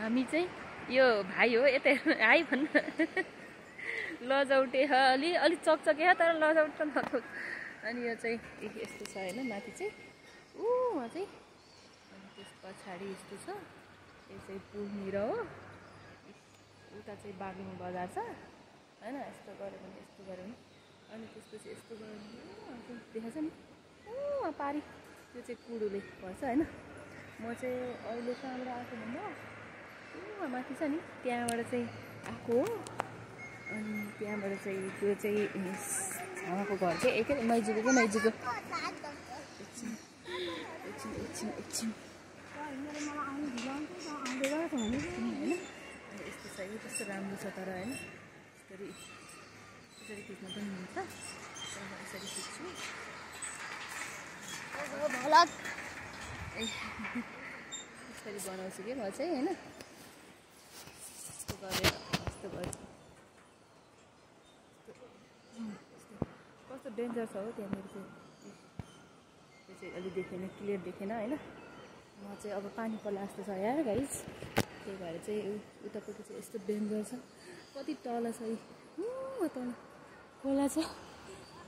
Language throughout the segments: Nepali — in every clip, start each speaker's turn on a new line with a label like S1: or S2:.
S1: हामी चाहिँ यो भाइ हो यतै हाई भन्न लजाउटे अलि चकचके तर लजाउट त नथोक। अनि यो चाहिँ यस्तो छ होइन माथि चाहिँ वहाँ चाहिँ अनि त्यस पछाडि यस्तो छ। यो चाहिँ पुलनिर हो। उता चाहिँ बागलुङ बजार छ होइन। यस्तो गऱ्यो भने यस्तो गऱ्यो भने अनि त्यसपछि यस्तो गऱ्यो भने देखाएको छ नि पारी त्यो चाहिँ कुडुले पर्छ होइन। म चाहिँ अहिले कहाँबाट आएको भन्दा माथि छ नि त्यहाँबाट चाहिँ आएको हो। अनि त्यहाँबाट चाहिँ त्यो चाहिँ छामाको घर चाहिँ एकै मैजीको एकछिन होइन। यस्तो छ कि त्यस्तो राम्रो छ तर होइन यसरी खिच्न पनि हुन्छ। तर म यसरी खिच्छु यसरी बनाउँछु कि म चाहिँ होइन। यस्तो गरेर यस्तो गरेर कस्तो डेन्जर छ हो त्यहाँनिर चाहिँ। त्यो चाहिँ अलि देखेन क्लियर देखेन होइन। म चाहिँ अब पानी पर्ला जस्तो छ यार गाइस। त्यही भएर चाहिँ उतापट्टि चाहिँ यस्तो डेन्जर छ। कति तल छ तल खोला छ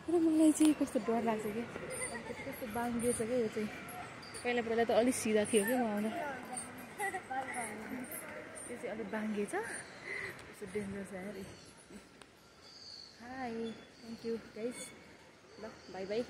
S1: र मलाई चाहिँ कस्तो डर लाग्छ कि अलिकति कस्तो बाङ्गे छ क्या यो चाहिँ। पहिला त अलिक सिधा थियो क्या म आउँदा। यो चाहिँ अलिक बाङ्गे छ यस्तो डेन्जर छ यार। हाई थ्याङ्क यू गाइस ल बाई बाई।